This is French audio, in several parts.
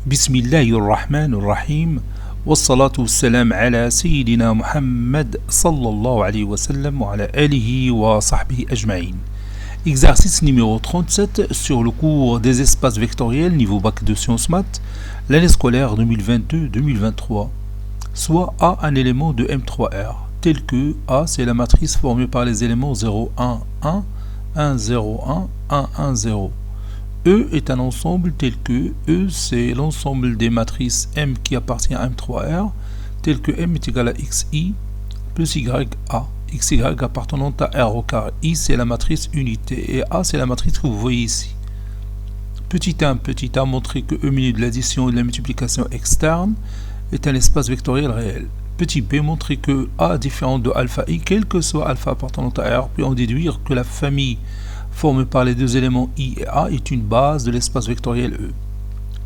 بسم الله الرحمن الرحيم والصلاة والسلام على سيدنا محمد صلى الله عليه وسلم وعلى آله وصحبه أجمعين. Exercice numéro 37 sur le cours des espaces vectoriels niveau bac de sciences maths, l'année scolaire 2022-2023. Soit A un élément de M3R, tel que A c'est la matrice formée par les éléments 0, 1, 1, 1, 0, 1, 1, 1, 0. E est un ensemble tel que E c'est l'ensemble des matrices M qui appartient à M3R, tel que M est égal à XI plus YA. XY appartenant à R au carré. I c'est la matrice unité et A c'est la matrice que vous voyez ici. Petit a montré que E menu de l'addition et de la multiplication externe est un espace vectoriel réel. Petit b montrer que A est différent de alpha I, quel que soit alpha appartenant à R, puis en déduire que la famille formée par les deux éléments I et A est une base de l'espace vectoriel E.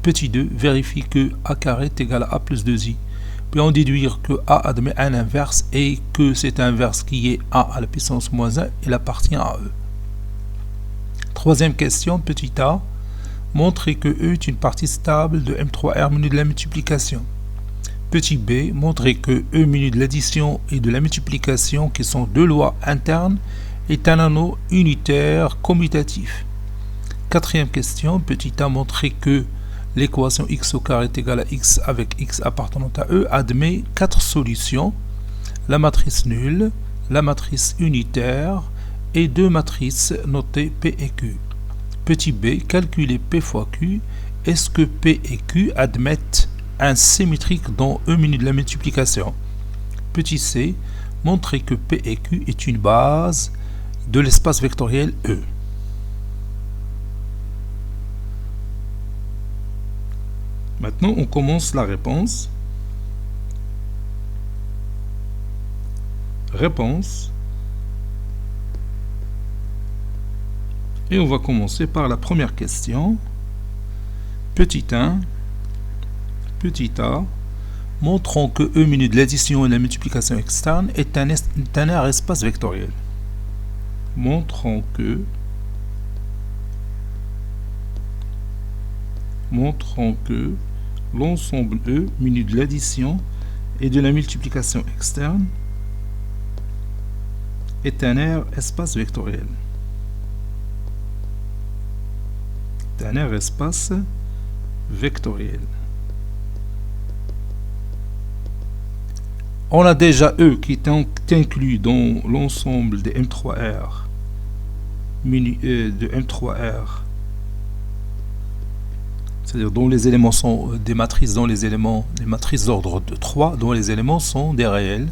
Petit 2 vérifie que A carré est égal à A plus 2I. Puis en déduire que A admet un inverse et que cet inverse qui est A à la puissance moins 1, il appartient à E. Troisième question, petit a, montrer que E est une partie stable de M3R menu de la multiplication. Petit b, montrer que E menu de l'addition et de la multiplication, qui sont deux lois internes, est un anneau unitaire commutatif. Quatrième question, petit a, montrer que l'équation x au carré est égale à x avec x appartenant à E admet quatre solutions, la matrice nulle, la matrice unitaire et deux matrices notées P et Q. Petit b, calculer P fois Q. Est-ce que P et Q admettent un symétrique dans E menu de la multiplication? Petit c, montrer que P et Q est une base de l'espace vectoriel E. Maintenant, on commence la réponse. Réponse. Et on va commencer par la première question. Petit 1. Petit a. Montrons que E menu de l'addition et de la multiplication externe est un espace vectoriel. Montrons que l'ensemble E menu de l'addition et de la multiplication externe est un R espace vectoriel. C'est un R espace vectoriel. On a déjà E qui est inclus dans l'ensemble des M3R de M3R, c'est-à-dire dont les éléments sont des matrices, des matrices d'ordre de 3, dont les éléments sont des réels.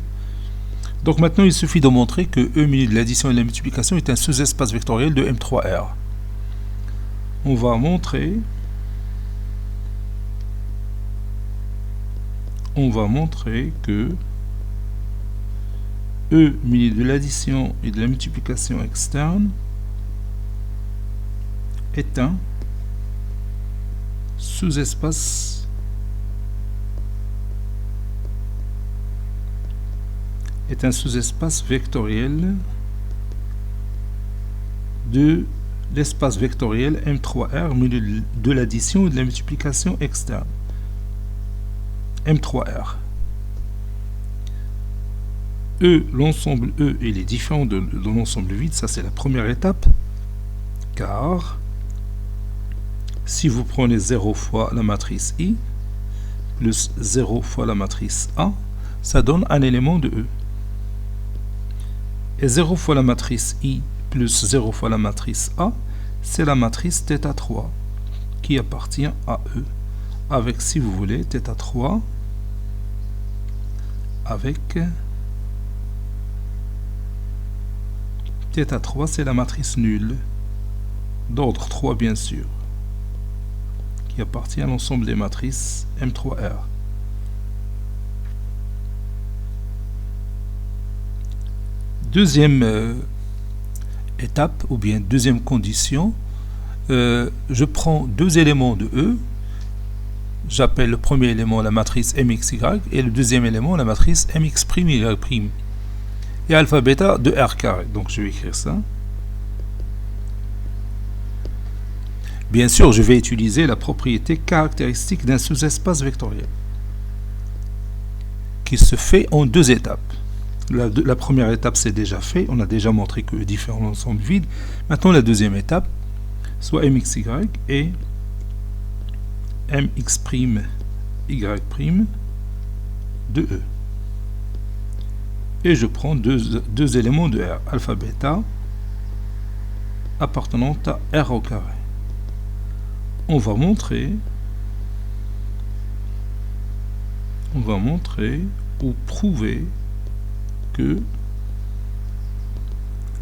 Donc maintenant il suffit de montrer que E menu de l'addition et de la multiplication est un sous-espace vectoriel de M3R. On va montrer que E menu de l'addition et de la multiplication externe est un sous-espace vectoriel de l'espace vectoriel M3R menu de l'addition et de la multiplication externe. M3R. E, l'ensemble E, il est différent de l'ensemble vide, ça c'est la première étape, car si vous prenez 0 fois la matrice I plus 0 fois la matrice A, ça donne un élément de E. Et 0 fois la matrice I plus 0 fois la matrice A, c'est la matrice θ3 qui appartient à E. Avec, si vous voulez, θ3 avec θ3, c'est la matrice nulle d'ordre 3 bien sûr, qui appartient à l'ensemble des matrices M3R. Deuxième étape, ou bien deuxième condition, je prends deux éléments de E, j'appelle le premier élément la matrice MXY et le deuxième élément la matrice MX'Y', et alpha bêta de R carré. Donc je vais écrire ça. Bien sûr, je vais utiliser la propriété caractéristique d'un sous-espace vectoriel qui se fait en deux étapes. La première étape, c'est déjà fait. On a déjà montré que différents ensembles vides. Maintenant, la deuxième étape, soit mxy et mx'y' de E. Et je prends deux éléments de R, alpha, bêta, appartenant à R au carré. On va montrer ou prouver que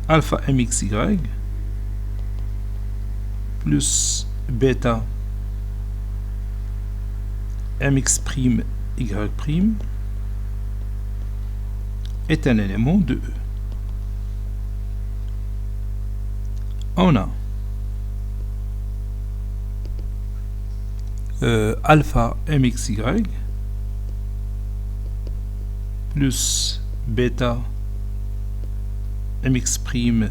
alpha mxy plus bêta mx'y' est un élément de E. On a alpha mxy plus bêta mx'y'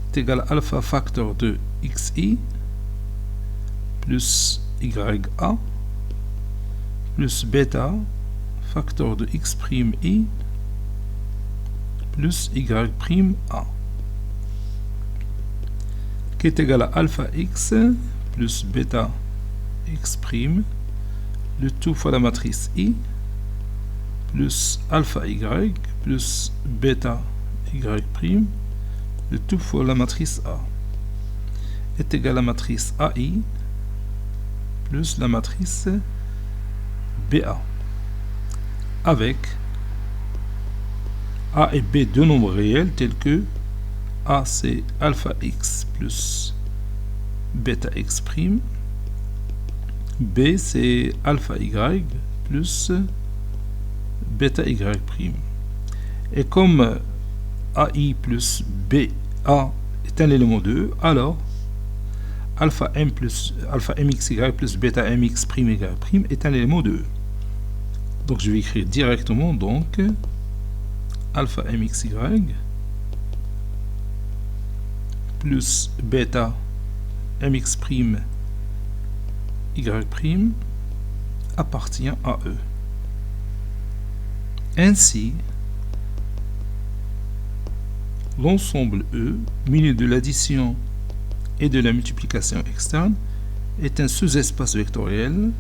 est égal à alpha facteur de xi plus ya plus bêta facteur de x'y plus ya qui est égal à alpha x plus bêta x', le tout fois la matrice I, plus alpha y plus bêta y', le tout fois la matrice A, est égal à la matrice AI plus la matrice BA, avec A et B deux nombres réels tels que A c'est alpha x plus bêta x', B c'est alpha y plus bêta y'. Et comme AI plus BA est un élément de E, alors alpha mxy plus bêta mx'y' est un élément de E. Donc je vais écrire directement donc alpha mxy plus bêta mx'y' appartient à E. Ainsi, l'ensemble E, muni de l'addition et de la multiplication externe, est un sous-espace vectoriel,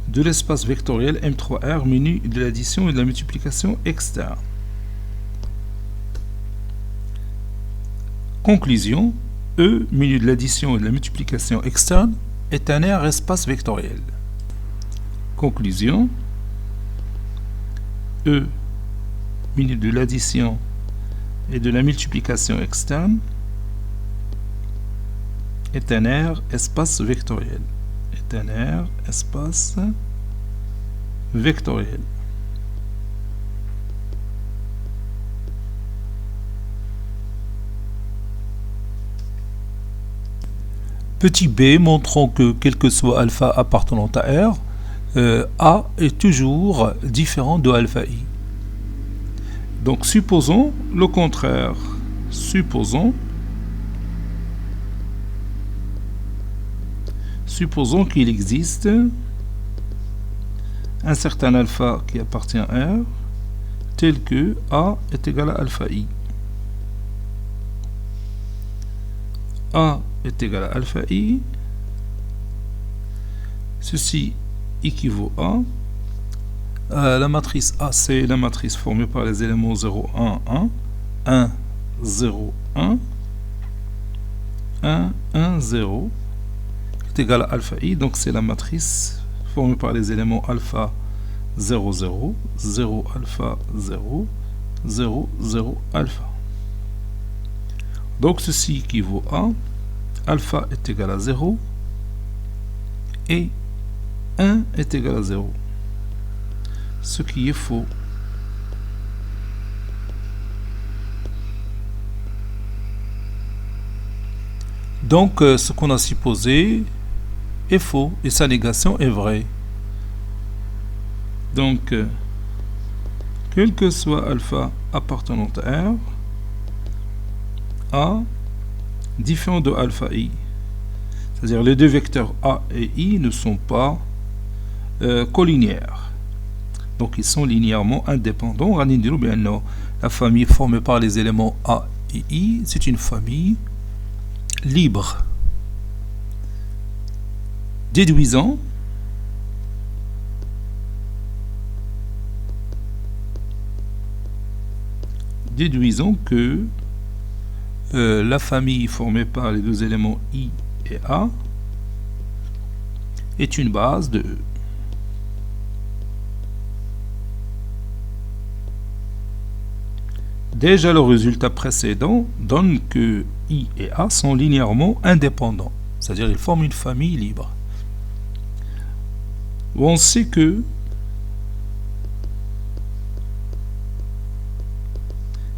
de l'espace vectoriel M3R muni de l'addition et de la multiplication externe. Conclusion, E muni de l'addition et de la multiplication externe est un R espace vectoriel. Conclusion, E muni de l'addition et de la multiplication externe est un R espace vectoriel. Petit b, montrant que quel que soit alpha appartenant à R, A est toujours différent de alpha I. Donc supposons le contraire. Supposons qu'il existe un certain alpha qui appartient à R, tel que A est égal à alpha I. A est égal à alpha I. Ceci équivaut à la matrice A, c'est la matrice formée par les éléments 0, 1, 1, 1, 0, 1, 1, 1, 0, est égal à alpha I. Donc c'est la matrice formée par les éléments alpha 0, 0, 0, alpha 0, 0, 0, alpha. Donc ceci équivaut à alpha est égal à 0 et 1 est égal à 0. Ce qui est faux. Donc ce qu'on a supposé est faux et sa négation est vraie. Donc, quel que soit alpha appartenant à R, A différent de alpha I. C'est-à-dire les deux vecteurs A et I ne sont pas collinéaires. Donc ils sont linéairement indépendants. La famille formée par les éléments A et I, c'est une famille libre. Déduisons que la famille formée par les deux éléments I et A est une base de E. Déjà, le résultat précédent donne que I et A sont linéairement indépendants, c'est-à-dire ils forment une famille libre. On sait que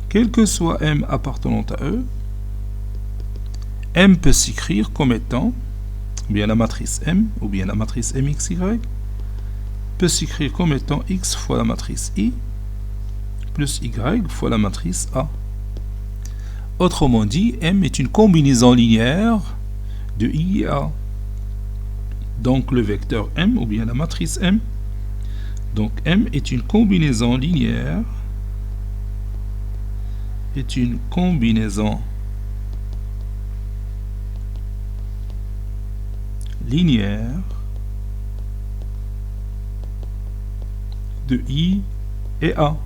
quel que soit M appartenant à E, M peut s'écrire comme étant, ou bien la matrice M, ou bien la matrice MXY, peut s'écrire comme étant X fois la matrice I, plus Y fois la matrice A. Autrement dit, M est une combinaison linéaire de I et A. Donc le vecteur M, ou bien la matrice M, donc M est une combinaison linéaire, de I et A.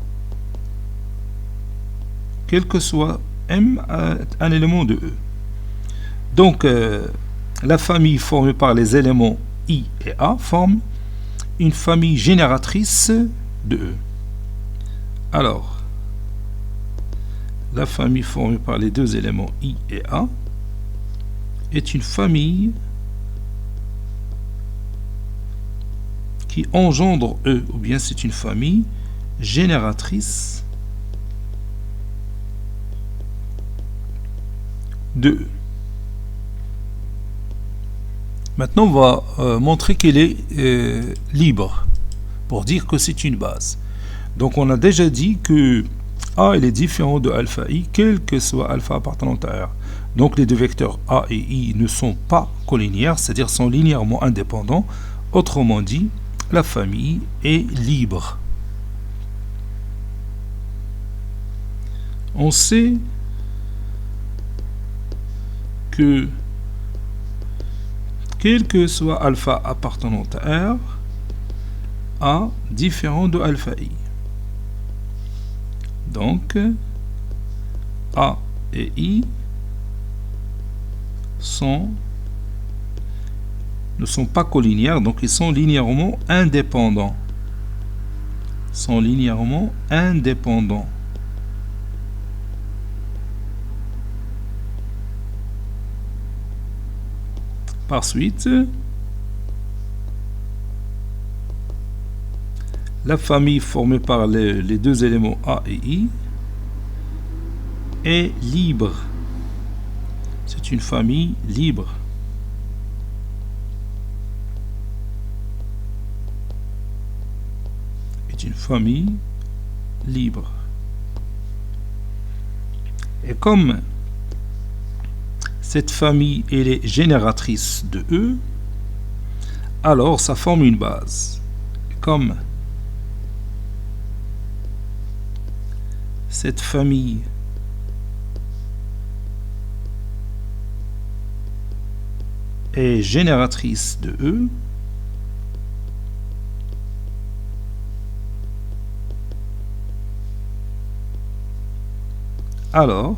Quel que soit M, un élément de E. Donc, la famille formée par les éléments I et A forme une famille génératrice de E. Alors, la famille formée par les deux éléments I et A est une famille qui engendre E, ou bien c'est une famille génératrice de E. Maintenant, on va montrer qu'elle est libre, pour dire que c'est une base. Donc, on a déjà dit que A elle est différent de alpha I, quel que soit alpha appartenant à R. Donc, les deux vecteurs A et I ne sont pas collinéaires, c'est-à-dire sont linéairement indépendants. Autrement dit, la famille est libre. On sait que quel que soit alpha appartenant à R, A différent de alpha I. Donc, A et I ne sont pas collinéaires, donc ils sont linéairement indépendants. Par suite, la famille formée par les deux éléments A et I est libre. C'est une famille libre. Et comme cette famille elle est génératrice de E, alors ça forme une base. Comme cette famille est génératrice de E, alors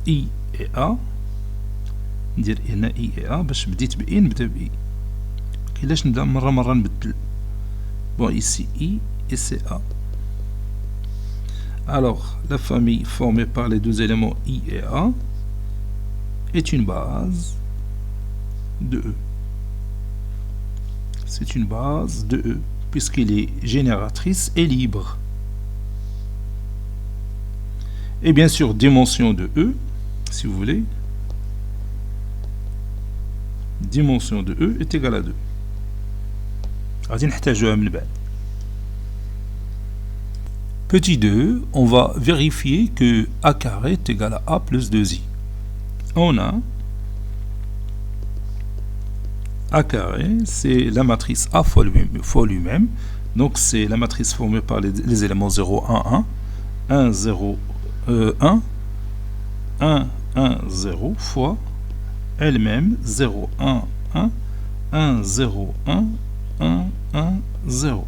I et A ندير هنا I et A باش بديت ب I نبدا ب I. كيلاش نبدا مرة نبدل. Bon, ici I et c'est A. Alors, la famille formée par les deux éléments I et A est une base de E. C'est une base de E, puisqu'elle est génératrice et libre. Et bien sûr, dimension de E, si vous voulez, dimension de E est égale à 2. غادي نحتاجوها من بعد. Petit 2, on va vérifier que A carré est égal à A plus 2I. On a A carré, c'est la matrice A fois lui-même. Donc c'est la matrice formée par les éléments 0, 1, 1, 1, 0, 1, 1, 1, 0 fois elle-même 0, 1, 1, 1, 0, 1, 1, 1, 0.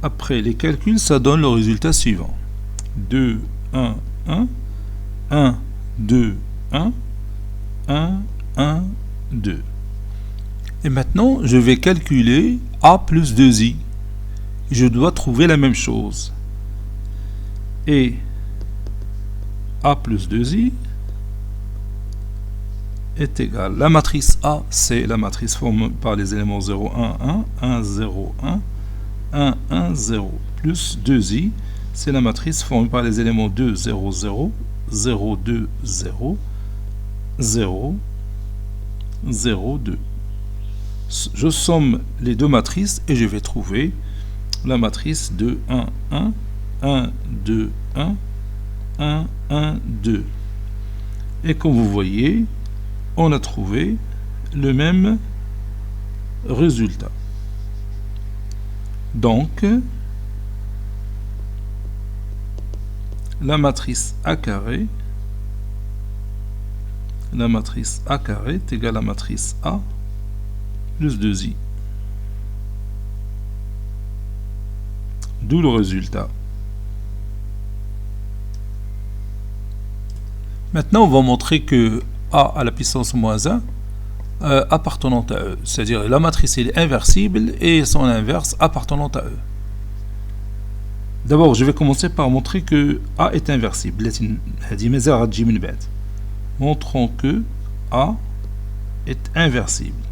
Après les calculs, ça donne le résultat suivant. 2, 1, 1, 1, 2, 1, 1, 1, 2. Et maintenant, je vais calculer A plus 2I. Je dois trouver la même chose. Et A plus 2I est égal. La matrice A, c'est la matrice formée par les éléments 0, 1, 1, 1, 0, 1, 1, 1, 0, plus 2i, c'est la matrice formée par les éléments 2, 0, 0, 0, 2, 0, 0, 0, 2. Je somme les deux matrices et je vais trouver la matrice 2, 1, 1, 1, 2, 1, 1, 1, 2. Et comme vous voyez, on a trouvé le même résultat. Donc, la matrice A carré est égale à la matrice A plus 2i. D'où le résultat. Maintenant, on va montrer que A à la puissance moins 1 appartenant à E. C'est-à-dire la matrice est inversible et son inverse appartenant à E. D'abord, je vais commencer par montrer que A est inversible. Montrons que A est inversible.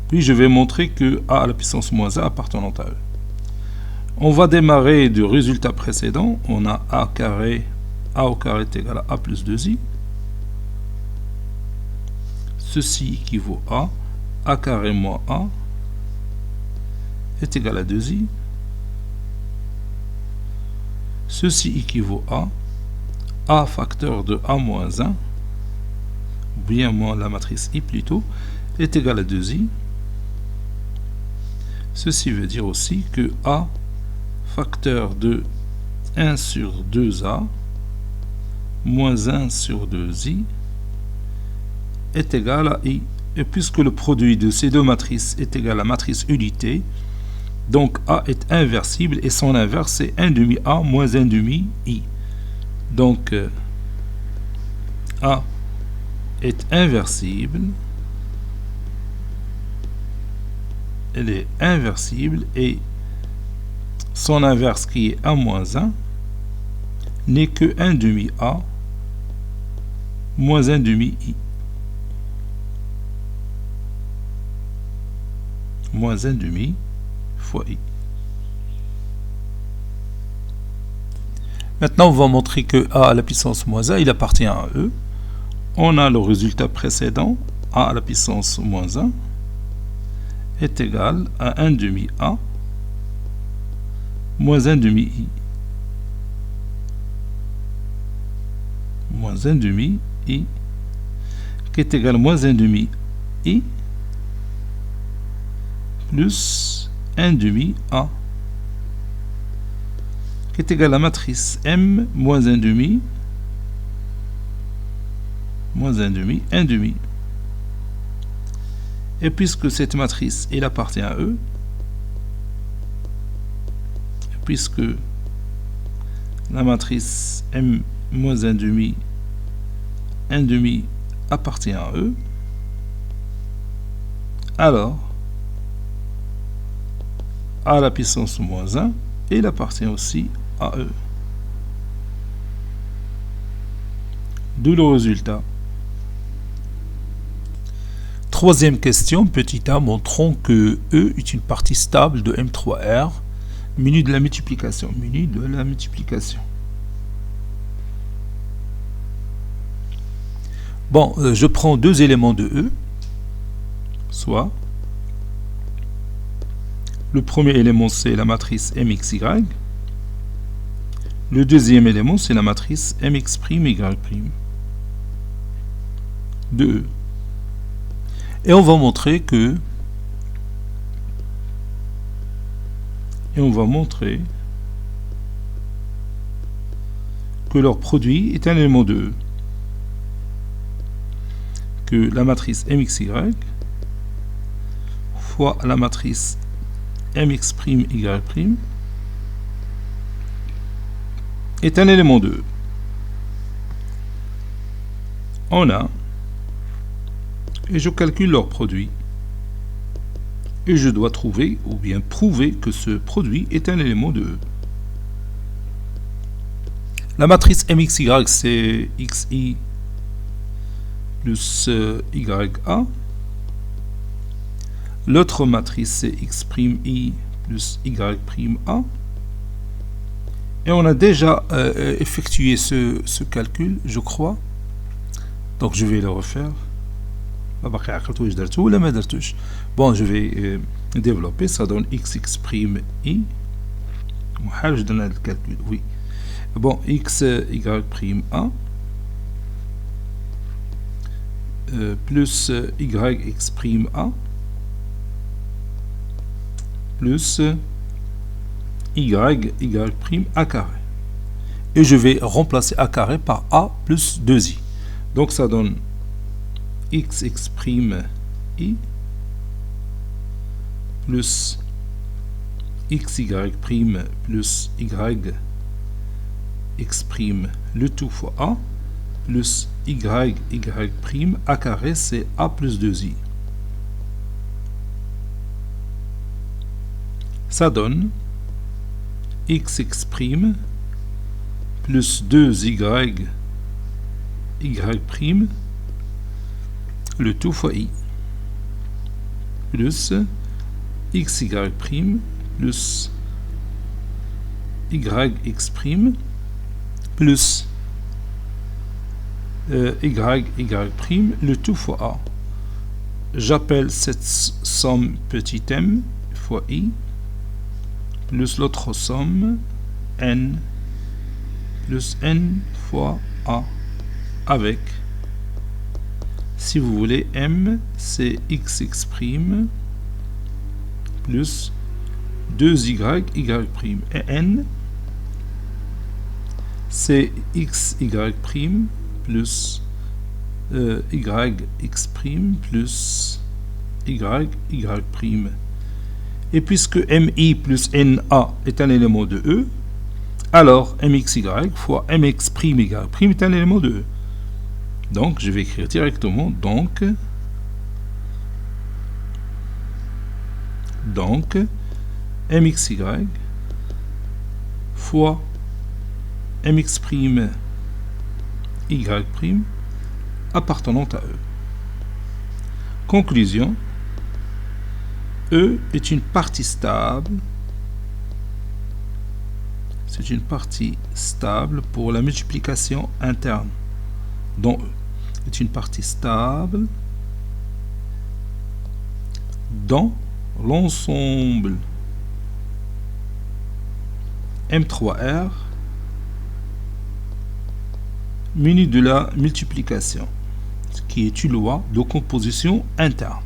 Puis je vais montrer que A à la puissance moins 1 appartenant à E. On va démarrer du résultat précédent. On a A carré, A au carré est égal à A plus 2i. Ceci équivaut à A carré moins A est égal à 2i. Ceci équivaut à A facteur de A moins 1, ou bien moins la matrice I plutôt, est égal à 2i. Ceci veut dire aussi que A facteur de 1 sur 2A moins 1 sur 2i est égal à I. Et puisque le produit de ces deux matrices est égal à la matrice unité, donc A est inversible et son inverse c'est 1 demi A moins 1 demi I. Donc A est inversible. Elle est inversible et son inverse qui est A moins 1 n'est que 1 demi A moins 1 demi I. Moins 1 demi fois I. Maintenant, on va montrer que A à la puissance moins 1, il appartient à E. On a le résultat précédent, A à la puissance moins 1 est égal à 1 demi A moins 1 demi I. Moins 1 demi I qui est égal à moins 1 demi I plus 1 demi A qui est égal à la matrice M moins 1 demi moins 1 demi 1 demi. Et puisque cette matrice elle appartient à E, puisque la matrice M moins 1 demi appartient à E, alors A à la puissance moins 1, il appartient aussi à E. D'où le résultat. Troisième question, petit a, montrons que E est une partie stable de M3R, munie de la multiplication. Bon, je prends deux éléments de E, soit le premier élément c'est la matrice MXY, le deuxième élément c'est la matrice MX'Y' de E. Et on va montrer que leur produit est un élément de E. Que la matrice MXY fois la matrice MX'Y' est un élément de E. On a, et je calcule leur produit, et je dois trouver ou bien prouver que ce produit est un élément de E. La matrice MXY c'est XI plus YA. L'autre matrice c'est X'I plus Y'A. Et on a déjà effectué ce calcul, je crois. Donc je vais le refaire. Bon, je vais développer. Ça donne X'I. Je donne le calcul, oui. Bon, X'Y'A plus YX'A plus Y'A carré. Et je vais remplacer A carré par A plus 2i. Donc ça donne XX'I plus XY' plus YX' le tout fois A plus Y'Y' A carré c'est A plus 2i. Ça donne XX' plus 2Y Y' le tout fois I plus XY' plus YX' plus Y'Y' le tout fois A. J'appelle cette somme petit m fois I plus l'autre somme n plus n fois A avec, si vous voulez, m c'est XX' plus 2y y' et n c'est xy' plus yx' plus y'. Et puisque mi plus na est un élément de E, alors mxy fois mx'y' est un élément de E. Donc je vais écrire directement donc mxy fois mx'y' appartenant à E. Conclusion, E est une partie stable. C'est une partie stable pour la multiplication interne dont E est une partie stable dans l'ensemble M3R muni de la multiplication, ce qui est une loi de composition interne.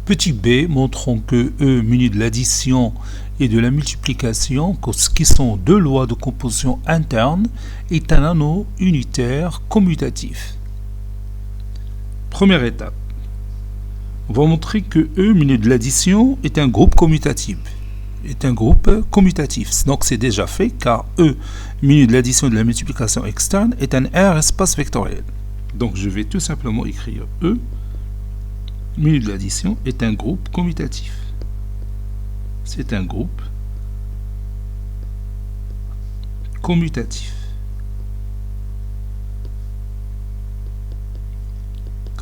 Petit b, montrons que E muni de l'addition et de la multiplication, qui sont deux lois de composition interne, est un anneau unitaire commutatif. Première étape. On va montrer que E muni de l'addition est un groupe commutatif. Donc c'est déjà fait car E muni de l'addition et de la multiplication externe est un R espace vectoriel. Donc je vais tout simplement écrire E muni de l'addition est un groupe commutatif. C'est un groupe commutatif.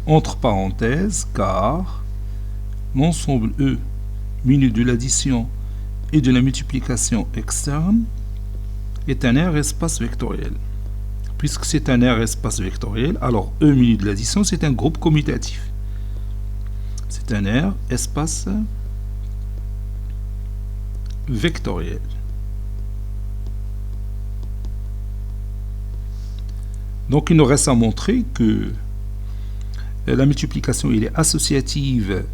Entre parenthèses, car l'ensemble E muni de l'addition et de la multiplication externe est un R espace vectoriel. Puisque c'est un R espace vectoriel, alors E menu de l'addition, c'est un groupe commutatif. C'est un R espace vectoriel. Donc il nous reste à montrer que la multiplication il est associative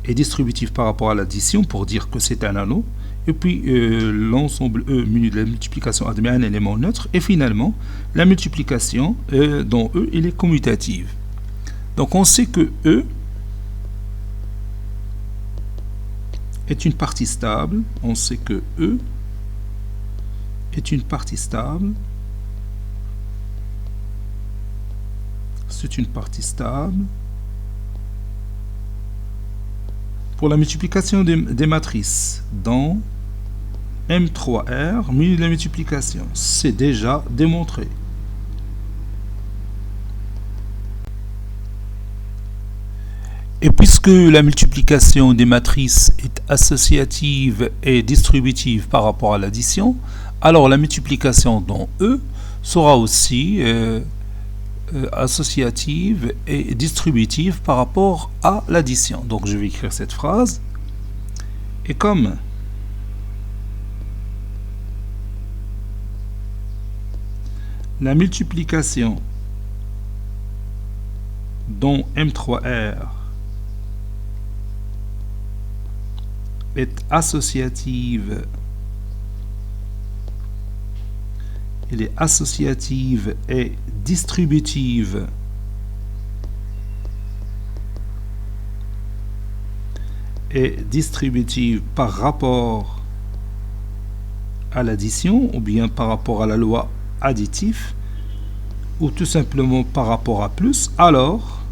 et distributive par rapport à l'addition pour dire que c'est un anneau. Et puis l'ensemble E menu de la multiplication admet un élément neutre. Et finalement, la multiplication dans E il est commutative. Donc on sait que E est une partie stable. On sait que E est une partie stable. C'est une partie stable. Pour la multiplication des matrices dans M3R, menu de la multiplication, c'est déjà démontré. Et puisque la multiplication des matrices est associative et distributive par rapport à l'addition, alors la multiplication dans E sera aussi associative et distributive par rapport à l'addition. Donc je vais écrire cette phrase. Et comme la multiplication dans M3R est associative, elle est associative et distributive par rapport à l'addition ou bien par rapport à la loi additive ou tout simplement par rapport à plus, alors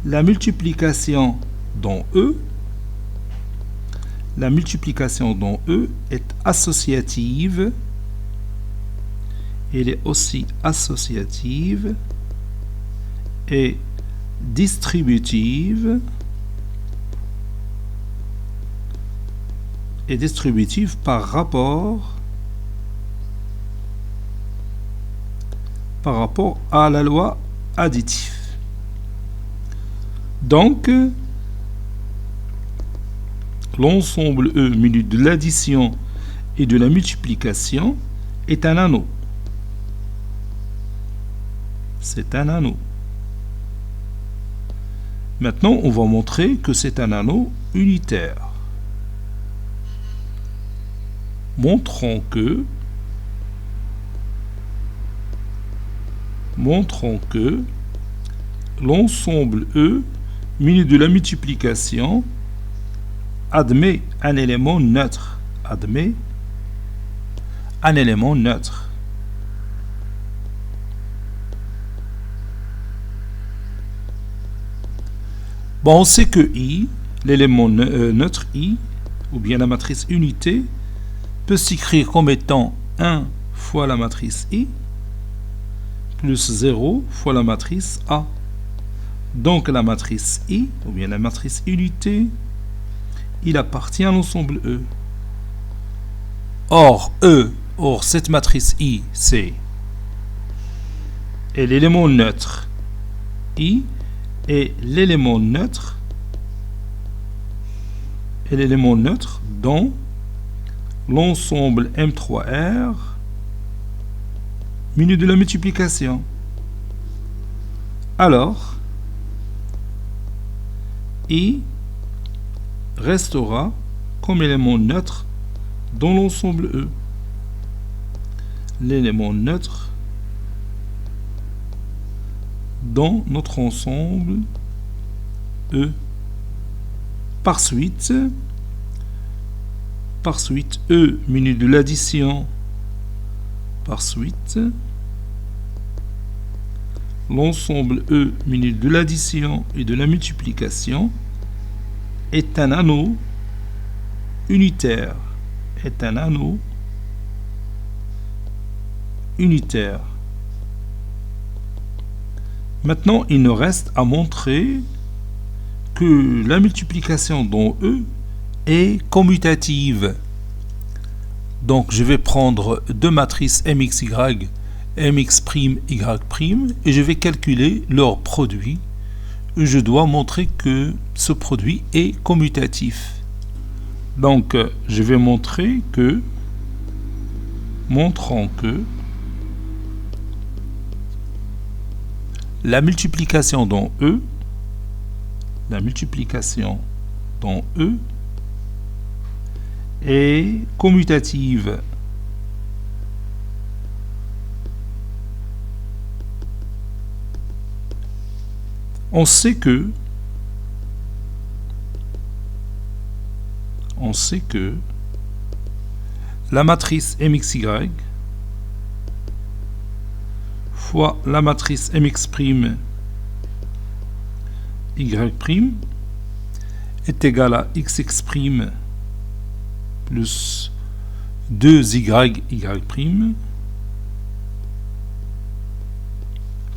la multiplication dans E est associative. Elle est aussi associative et distributive par rapport à la loi additive. Donc l'ensemble E menu de l'addition et de la multiplication est un anneau. C'est un anneau. Maintenant, on va montrer que c'est un anneau unitaire. Montrons que l'ensemble E muni de la multiplication admet un élément neutre. Admet un élément neutre. Bon, on sait que I, l'élément neutre I, ou bien la matrice unité, peut s'écrire comme étant 1 fois la matrice I, plus 0 fois la matrice A. Donc la matrice I, ou bien la matrice unité, il appartient à l'ensemble E. Or, cette matrice I, c'est l'élément neutre I, et l'élément neutre dans l'ensemble M3R menu de la multiplication. Alors, I restera comme élément neutre dans l'ensemble E. L'élément neutre dans notre ensemble E. Par suite, E menu de l'addition, l'ensemble E menu de l'addition et de la multiplication est un anneau unitaire. Maintenant, il nous reste à montrer que la multiplication dans E est commutative. Donc je vais prendre deux matrices mxy, mx', y', et je vais calculer leur produit. Je dois montrer que ce produit est commutatif. Donc je vais montrer que, montrant que la multiplication dans E, est commutative. On sait que la matrice mxy fois la matrice mx', y' est égal à xx' plus 2y, y'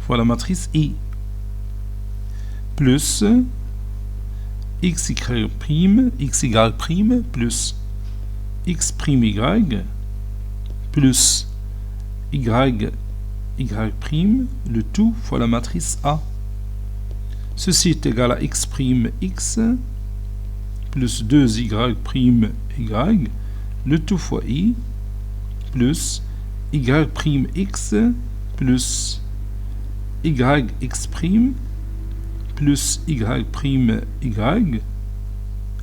fois la matrice I plus xy', xy' plus x'y plus y', le tout fois la matrice A. Ceci est égal à x' x plus 2y', y, le tout fois I plus y'x plus yx' plus y',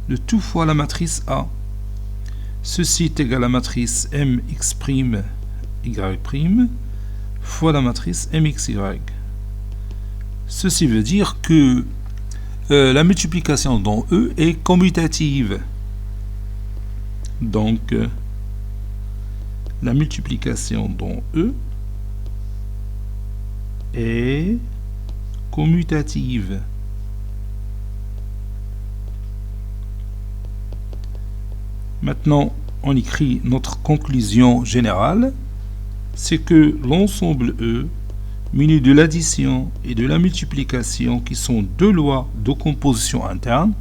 le tout fois la matrice A. Ceci est égal à la matrice mx', y' fois la matrice mxy. Ceci veut dire que la multiplication dans E est commutative. Donc, la multiplication dans E est commutative. Maintenant, on écrit notre conclusion générale. C'est que l'ensemble E, muni de l'addition et de la multiplication, qui sont deux lois de composition interne,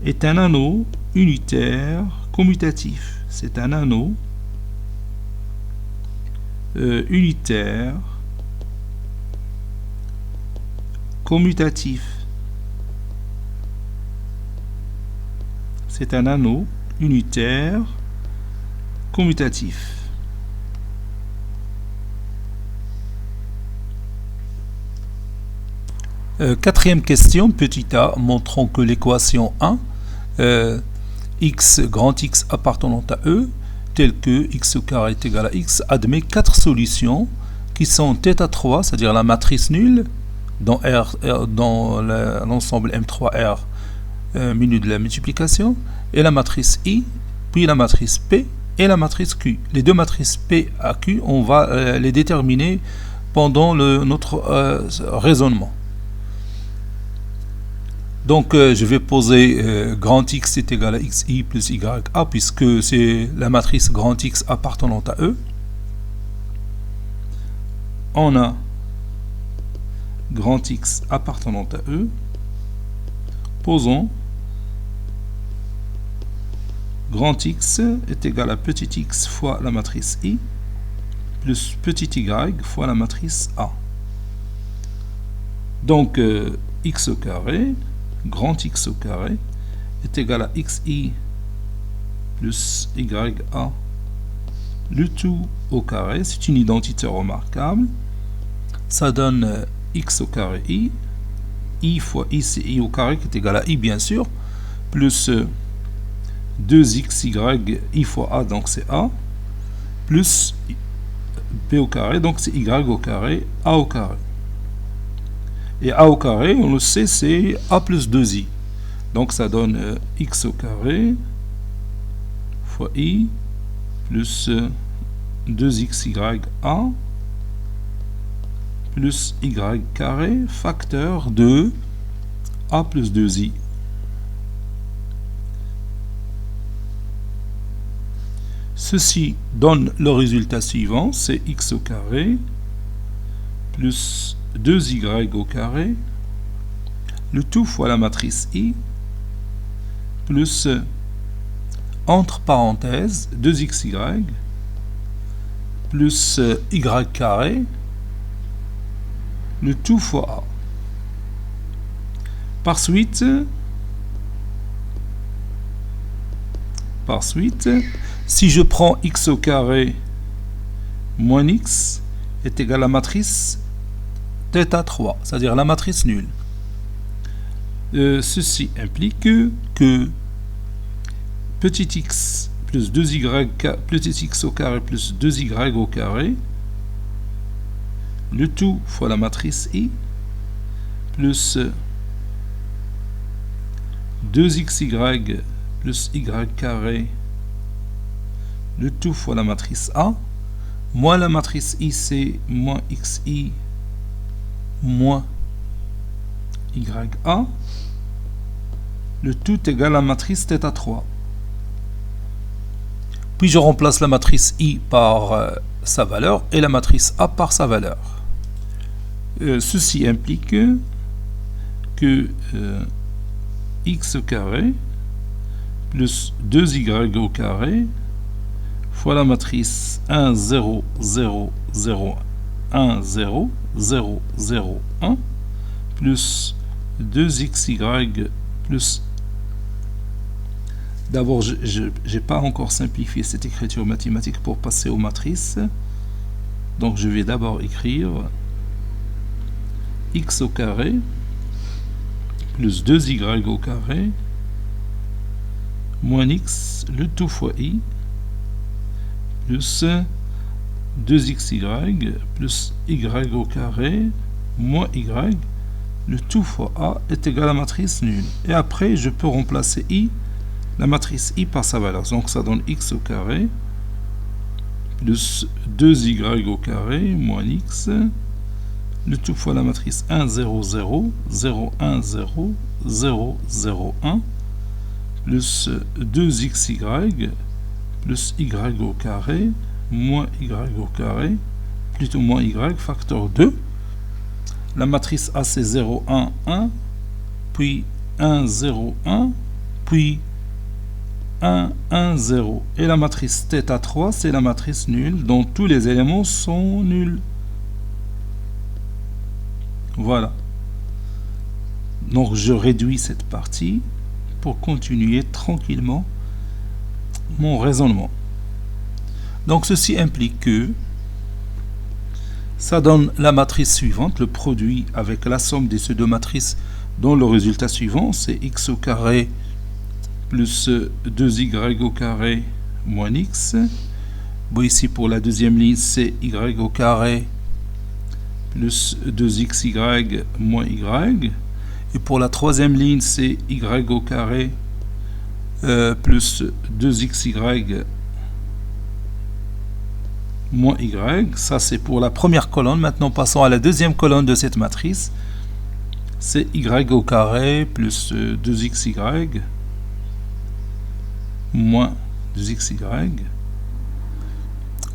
est un anneau unitaire commutatif. C'est un anneau unitaire commutatif. C'est un anneau unitaire commutatif. Quatrième question, petit a, montrant que l'équation 1, x, grand X appartenant à E, telle que x au carré est égal à x, admet 4 solutions qui sont θ3, c'est-à-dire la matrice nulle, dans l'ensemble M3R minu de la multiplication, et la matrice I, puis la matrice P et la matrice Q. Les deux matrices P à Q, on va les déterminer pendant notre raisonnement. Donc, je vais poser grand X est égal à XI plus YA, puisque c'est la matrice grand X appartenant à E. On a grand X appartenant à E. Posons grand X est égal à petit x fois la matrice I plus petit y fois la matrice A. Donc, x au carré, grand X au carré, est égal à xi plus ya, le tout au carré. C'est une identité remarquable. Ça donne x au carré i fois i, c'est i au carré qui est égal à i bien sûr, plus 2xy i fois a, donc c'est a, plus b au carré, donc c'est y au carré, a au carré. Et a au carré, on le sait, c'est a plus 2i. Donc ça donne x au carré fois i plus 2xy a plus y carré facteur de a plus 2i. Ceci donne le résultat suivant, c'est x au carré plus 2y au carré, le tout fois la matrice I, plus entre parenthèses 2xy plus y carré, le tout fois a. Par suite, si je prends x au carré moins x est égal à la matrice θ 3, c'est-à-dire la matrice nulle. Ceci implique que petit x plus 2y, petit x au carré plus 2y au carré, le tout fois la matrice I, plus 2xy plus y carré, le tout fois la matrice A, moins la matrice IC moins xi moins YA, le tout égal à la matrice θ 3. Puis je remplace la matrice I par sa valeur et la matrice A par sa valeur. Ceci implique que x au carré plus 2y au carré fois la matrice 1, 0, 0, 0, 1, 0, 0, 0, 1 plus 2xy plus... D'abord, je n'ai pas encore simplifié cette écriture mathématique pour passer aux matrices. Donc je vais d'abord écrire x au carré plus 2y au carré moins x, le tout fois i, plus 2xy plus y au carré moins y, le tout fois a est égal à la matrice nulle. Et après, je peux remplacer i, la matrice i par sa valeur. Donc ça donne x au carré plus 2y au carré moins x, le tout fois la matrice 1, 0, 0, 0, 1, 0, 0, 0, 1, plus 2xy plus y au carré moins y au carré, plutôt moins y, facteur 2. La matrice A c'est 0, 1, 1, puis 1, 0, 1, puis 1, 1, 0. Et la matrice θ 3 c'est la matrice nulle dont tous les éléments sont nuls. Voilà. Donc je réduis cette partie pour continuer tranquillement mon raisonnement. Donc ceci implique que ça donne la matrice suivante, le produit avec la somme des ces deux matrices dont le résultat suivant c'est x au carré plus 2y au carré moins x. Bon, ici pour la deuxième ligne c'est y au carré plus 2xy moins y. Et pour la troisième ligne, c'est y au carré plus 2xy moins y. Ça, c'est pour la première colonne. Maintenant, passons à la deuxième colonne de cette matrice. C'est y au carré plus 2xy moins 2xy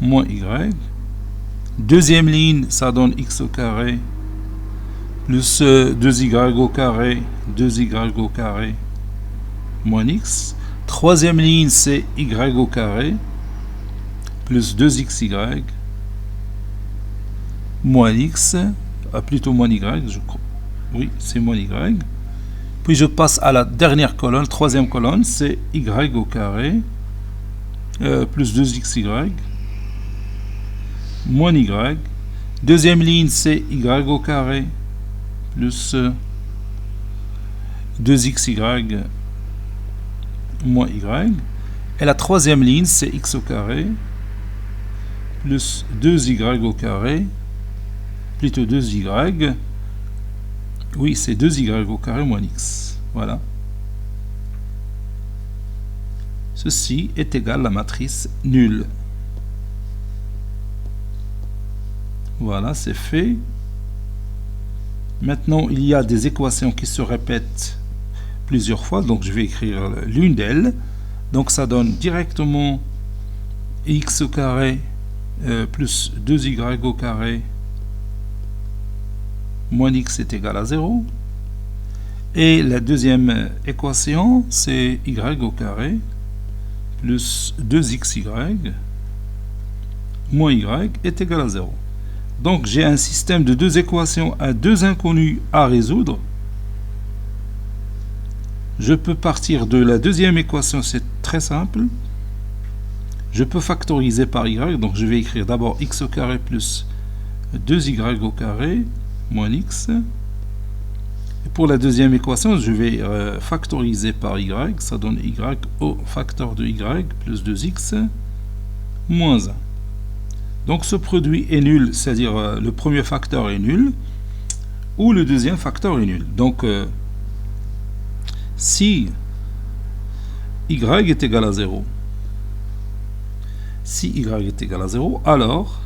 moins y. Deuxième ligne, ça donne x au carré plus 2y au carré, 2y au carré, moins x. Troisième ligne, c'est y au carré plus 2xy moins x, plutôt moins y, je crois. Oui, c'est moins y. Puis je passe à la dernière colonne, troisième colonne, c'est y au carré plus 2xy moins y. Deuxième ligne, c'est y au carré plus 2xy moins y. Et la troisième ligne, c'est x au carré plus 2y au carré, plutôt 2y. Oui, c'est 2y au carré moins x. Voilà. Ceci est égal à la matrice nulle. Voilà, c'est fait. Maintenant, il y a des équations qui se répètent plusieurs fois. Donc, je vais écrire l'une d'elles. Donc, ça donne directement x au carré plus 2y au carré moins x est égal à 0. Et la deuxième équation, c'est y au carré plus 2xy moins y est égal à 0. Donc j'ai un système de deux équations à deux inconnus à résoudre. Je peux partir de la deuxième équation, c'est très simple. Je peux factoriser par y, donc je vais écrire d'abord x au carré plus 2y au carré moins x. Et pour la deuxième équation, je vais factoriser par y, ça donne y au facteur de y plus 2x moins 1. Donc ce produit est nul, c'est-à-dire le premier facteur est nul, ou le deuxième facteur est nul. Donc si y est égal à 0, si y est égal à 0, alors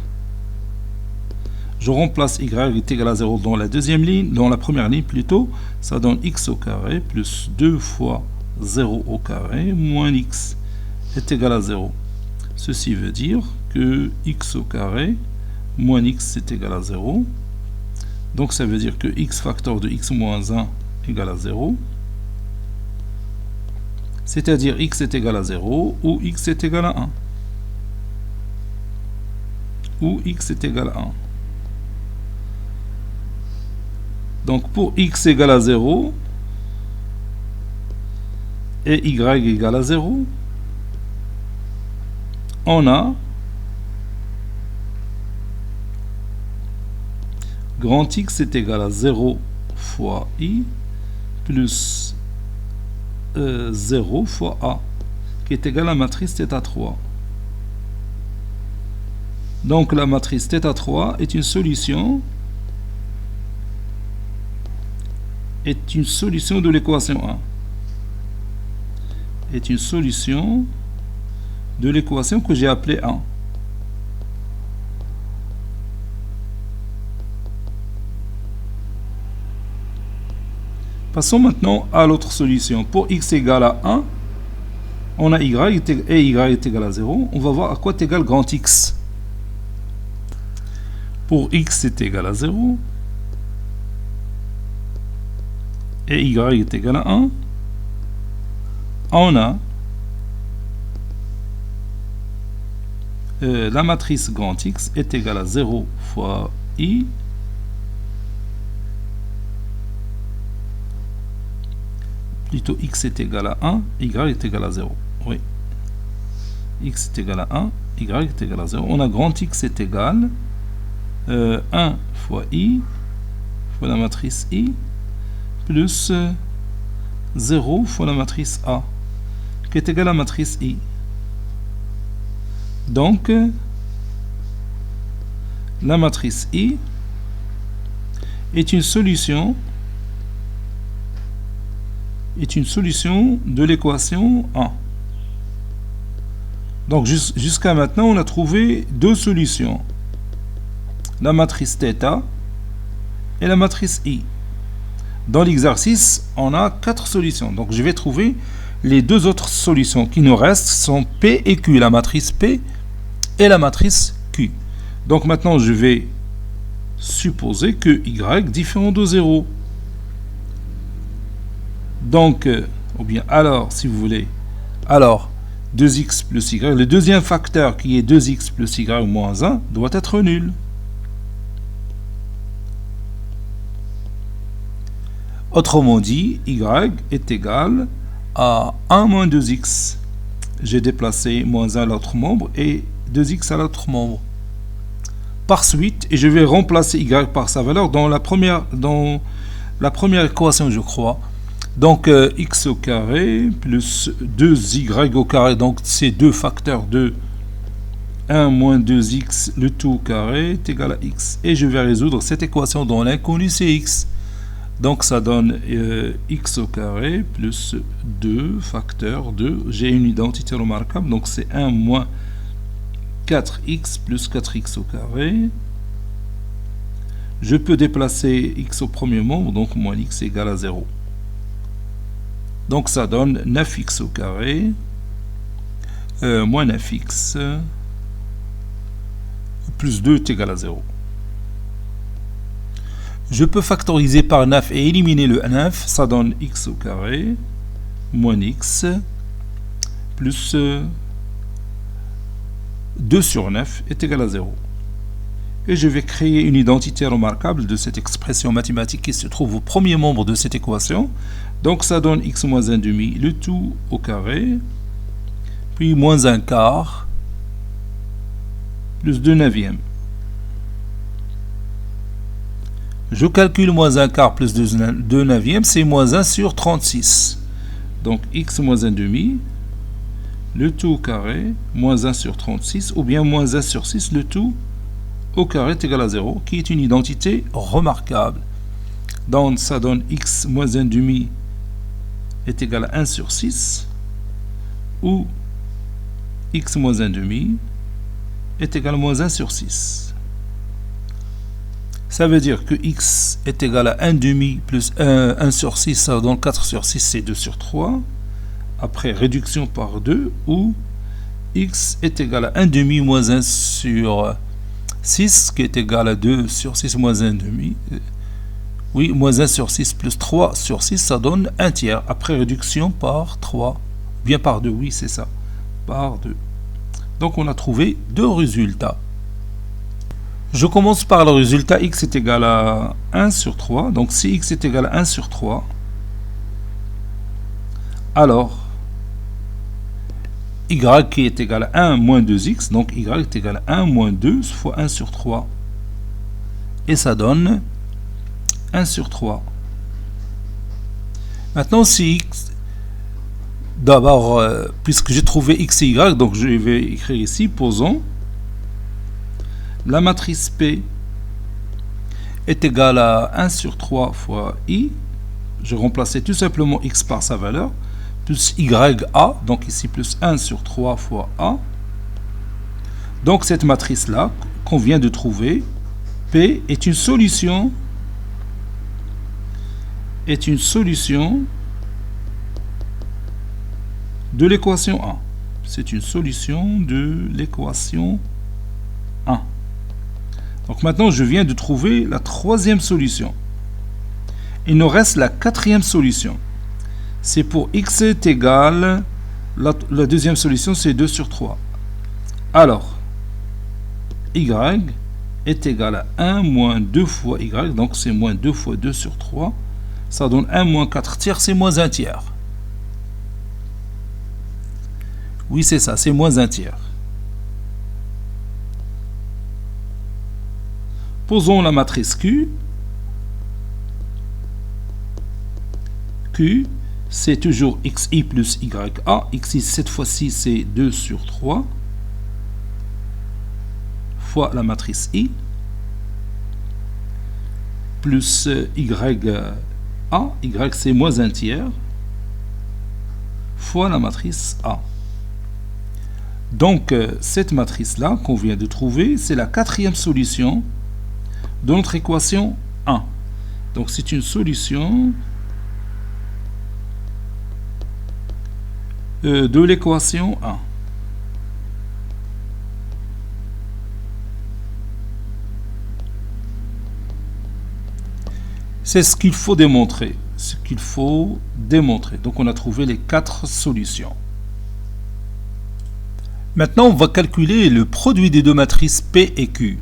je remplace y est égal à 0 dans la deuxième ligne, dans la première ligne plutôt, ça donne x au carré plus 2 fois 0 au carré moins x est égal à 0. Ceci veut dire que x au carré moins x est égal à 0. Donc ça veut dire que x facteur de x moins 1 égale à 0. C'est-à-dire x est égal à 0 ou x est égal à 1. Ou x est égal à 1. Donc pour x égale à 0 et y égale à 0, on a grand X est égal à 0 fois I plus 0 fois A, qui est égal à la matrice θ3. Donc la matrice θ3 est une solution de l'équation 1. Est une solution de l'équation que j'ai appelée 1. Passons maintenant à l'autre solution. Pour x égale à 1, on a y et y est égal à 0. On va voir à quoi est égal grand X. Pour x est égal à 0 et y est égal à 1, on a la matrice grand X est égale à 0 fois I plutôt x est égal à 1, y est égal à 0. Oui. X est égal à 1, y est égal à 0. On a grand X est égal 1 fois I fois la matrice I plus 0 fois la matrice A qui est égal à la matrice I. Donc la matrice I est une solution de l'équation 1. Donc jusqu'à maintenant on a trouvé deux solutions, la matrice θ et la matrice I. Dans l'exercice on a 4 solutions, donc je vais trouver les deux autres solutions qui nous restent sont P et Q, la matrice P et la matrice Q. Donc maintenant je vais supposer que Y différent de 0. Donc, ou bien alors, si vous voulez, alors 2x plus y, le deuxième facteur qui est 2x plus y moins 1 doit être nul. Autrement dit, y est égal à 1 moins 2x. J'ai déplacé moins 1 à l'autre membre et 2x à l'autre membre. Par suite, et je vais remplacer y par sa valeur dans la première équation, je crois. Donc x au carré plus 2y au carré, donc c'est deux facteurs de 1 moins 2x, le tout au carré est égal à x. Et je vais résoudre cette équation dont l'inconnu c'est x. Donc ça donne x au carré plus 2 facteur de, j'ai une identité remarquable, donc c'est 1 moins 4x plus 4x au carré. Je peux déplacer x au premier membre, donc moins x égale à 0. Donc ça donne 9x au carré moins 9x plus 2 est égal à 0. Je peux factoriser par 9 et éliminer le 9, ça donne x au carré moins x plus 2 sur 9 est égal à 0. Et je vais créer une identité remarquable de cette expression mathématique qui se trouve au premier membre de cette équation. Donc ça donne x moins 1 demi, le tout au carré, puis moins 1 quart, plus 2 neuvièmes. Je calcule moins 1 quart plus 2 neuvièmes, c'est moins 1 sur 36. Donc x moins 1 demi, le tout au carré, moins 1 sur 36, ou bien moins 1 sur 6, le tout au carré est égal à 0, qui est une identité remarquable. Donc ça donne x moins 1 demi est égal à 1 sur 6, ou x moins 1 demi est égal à moins 1 sur 6. Ça veut dire que x est égal à 1 demi plus 1 sur 6, ça donne 4 sur 6, c'est 2 sur 3. Après réduction par 2, ou x est égal à 1 demi moins 1 sur 6, qui est égal à 2 sur 6 moins 1 demi. Oui, moins 1 sur 6 plus 3 sur 6, ça donne 1 tiers. Après réduction par 3, bien par 2, oui, c'est ça, par 2. Donc on a trouvé deux résultats. Je commence par le résultat x est égal à 1 sur 3. Donc si x est égal à 1 sur 3, alors y qui est égal à 1 moins 2x, donc y est égal à 1 moins 2 fois 1 sur 3. Et ça donne 1 sur 3. Maintenant, si x, d'abord, puisque j'ai trouvé x et y, donc je vais écrire ici, posons, la matrice P est égale à 1 sur 3 fois i, je remplaçais tout simplement x par sa valeur, plus YA, donc ici plus 1 sur 3 fois A. Donc cette matrice-là, qu'on vient de trouver, P est une solution de l'équation 1. C'est une solution de l'équation 1. Donc maintenant, je viens de trouver la troisième solution. Il nous reste la quatrième solution. C'est pour x est égal, la deuxième solution c'est 2 sur 3. Alors, y est égal à 1 moins 2 fois y, donc c'est moins 2 fois 2 sur 3. Ça donne 1 moins 4 tiers, c'est moins 1 tiers. Oui, c'est ça, c'est moins 1 tiers. Posons la matrice Q. Q, c'est toujours xi plus ya. Xi, cette fois-ci, c'est 2 sur 3 fois la matrice i plus ya. Y, c'est moins 1 tiers fois la matrice a. Donc, cette matrice-là qu'on vient de trouver, c'est la quatrième solution de notre équation 1. Donc, c'est une solution de l'équation 1. C'est ce qu'il faut démontrer. Donc, on a trouvé les 4 solutions. Maintenant, on va calculer le produit des deux matrices P et Q.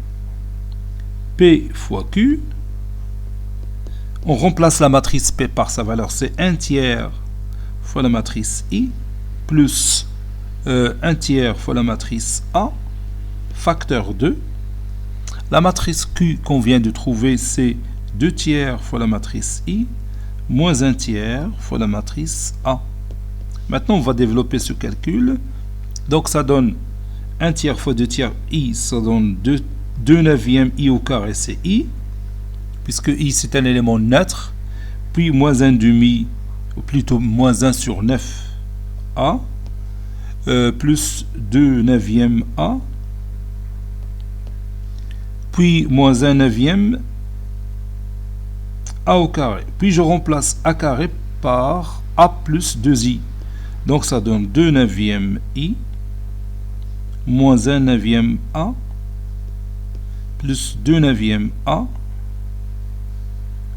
P fois Q. On remplace la matrice P par sa valeur, c'est 1 tiers fois la matrice I, plus 1 tiers fois la matrice A, facteur 2. La matrice Q qu'on vient de trouver, c'est 2 tiers fois la matrice I, moins 1 tiers fois la matrice A. Maintenant, on va développer ce calcul. Donc, ça donne 1 tiers fois 2 tiers I, ça donne 2 neuvièmes I au carré, c'est I, puisque I, c'est un élément neutre, puis moins 1 demi, ou plutôt moins 1 sur 9 A, plus 2 neuvièmes A, puis moins 1 neuvième A au carré. Puis je remplace A carré par A plus 2I. Donc ça donne 2 neuvièmes I, moins 1 neuvième A, plus 2 neuvièmes A,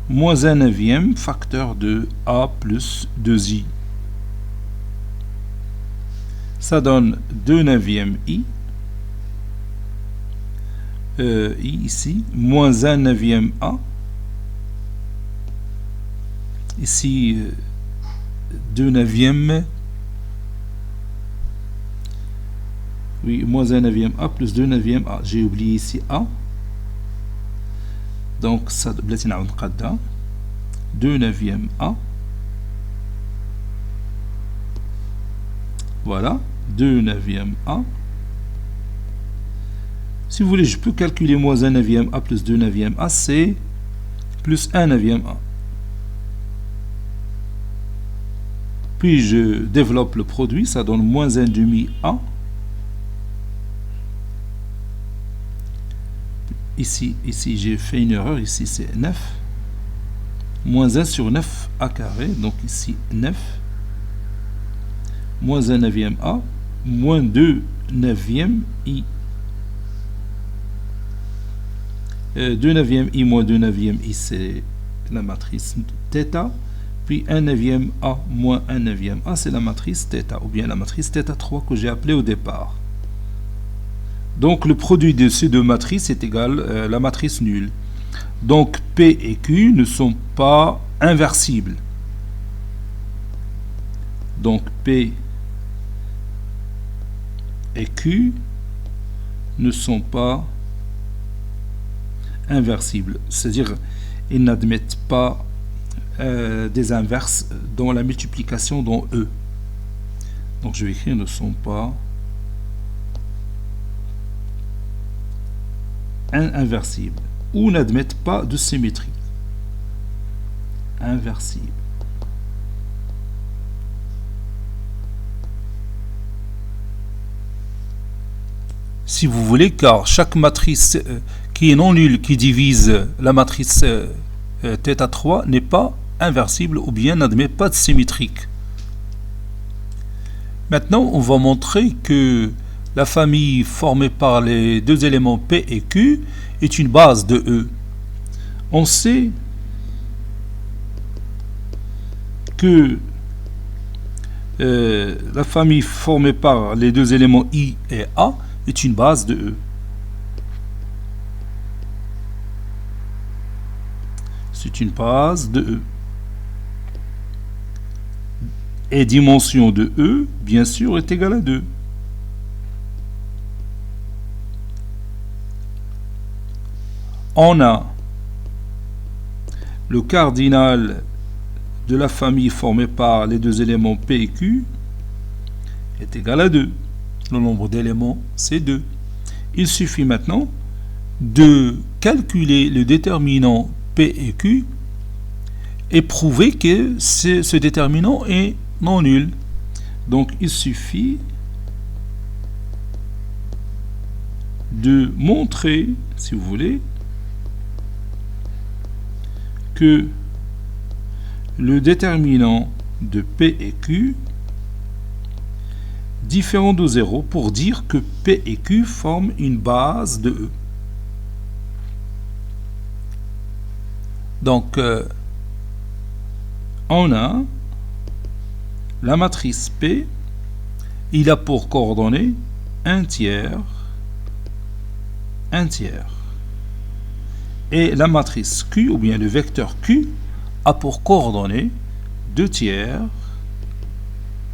moins 1 neuvième, facteur de A plus 2I. Ça donne 2 neuvièmes I, I ici, moins 1 neuvième A. Ici, 2 neuvièmes. Oui, moins 1 neuvième A plus 2 neuvièmes A. J'ai oublié ici A. Donc, ça, 2 neuvièmes A. Voilà, 2 neuvièmes A. Si vous voulez, je peux calculer moins 1 neuvième A plus 2 neuvièmes A, c'est plus 1 neuvième A. Puis je développe le produit, ça donne moins 1 demi A. Ici j'ai fait une erreur, ici c'est 9. Moins 1 sur 9 A carré, donc ici 9. Moins 1 neuvième A, moins 2 neuvièmes I. 2 neuvièmes I moins 2 neuvièmes I, c'est la matrice θ. Puis 1 neuvième A moins 1 neuvième A, c'est la matrice θ, ou bien la matrice θ3 que j'ai appelée au départ. Donc le produit de ces deux matrices est égal à la matrice nulle. Donc P et Q ne sont pas inversibles. Donc P et Q ne sont pas inversibles. C'est-à-dire, ils n'admettent pas des inverses dans la multiplication dans E. Donc je vais écrire ne sont pas inversibles ou n'admettent pas de symétrie. Inversibles. Si vous voulez, car chaque matrice qui est non nulle, qui divise la matrice θ3 n'est pas inversible ou bien n'admet pas de symétrique. Maintenant, on va montrer que la famille formée par les deux éléments P et Q est une base de E. On sait que la famille formée par les deux éléments I et A est une base de E. C'est une base de E. Et dimension de E, bien sûr, est égale à 2. On a le cardinal de la famille formée par les deux éléments P et Q est égal à 2. Le nombre d'éléments, c'est 2. Il suffit maintenant de calculer le déterminant P et Q et prouver que ce déterminant est non nul. Donc, il suffit de montrer, si vous voulez, que le déterminant de P et Q différent de 0 pour dire que P et Q forment une base de E. Donc, on a la matrice P, il a pour coordonnées 1 tiers, 1 tiers. Et la matrice Q, ou bien le vecteur Q, a pour coordonnées 2 tiers,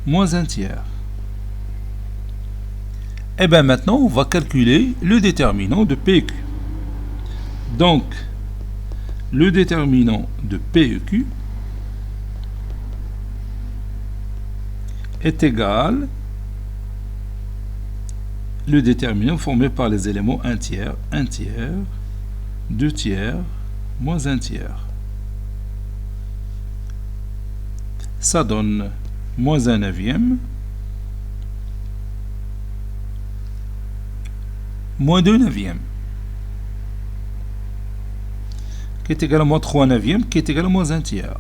moins 1 tiers. Et bien maintenant, on va calculer le déterminant de P et Q. Donc, le déterminant de P et Q est égal le déterminant formé par les éléments 1 tiers, 2 tiers, moins 1 tiers. Ça donne moins 1 neuvième, moins 2 neuvièmes, qui est égal à moins 3 neuvièmes, qui est égal à moins 1 tiers,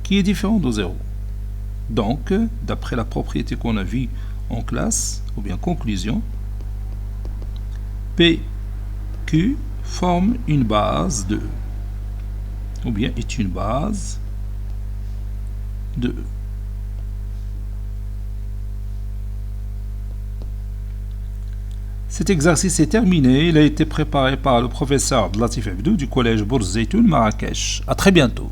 qui est différent de 0. Donc, d'après la propriété qu'on a vue en classe, ou bien conclusion, P, Q forme une base de E, ou bien est une base de E. Cet exercice est terminé. Il a été préparé par le professeur Latif Abdou du collège Bourz Zeytoun Marrakech. À très bientôt.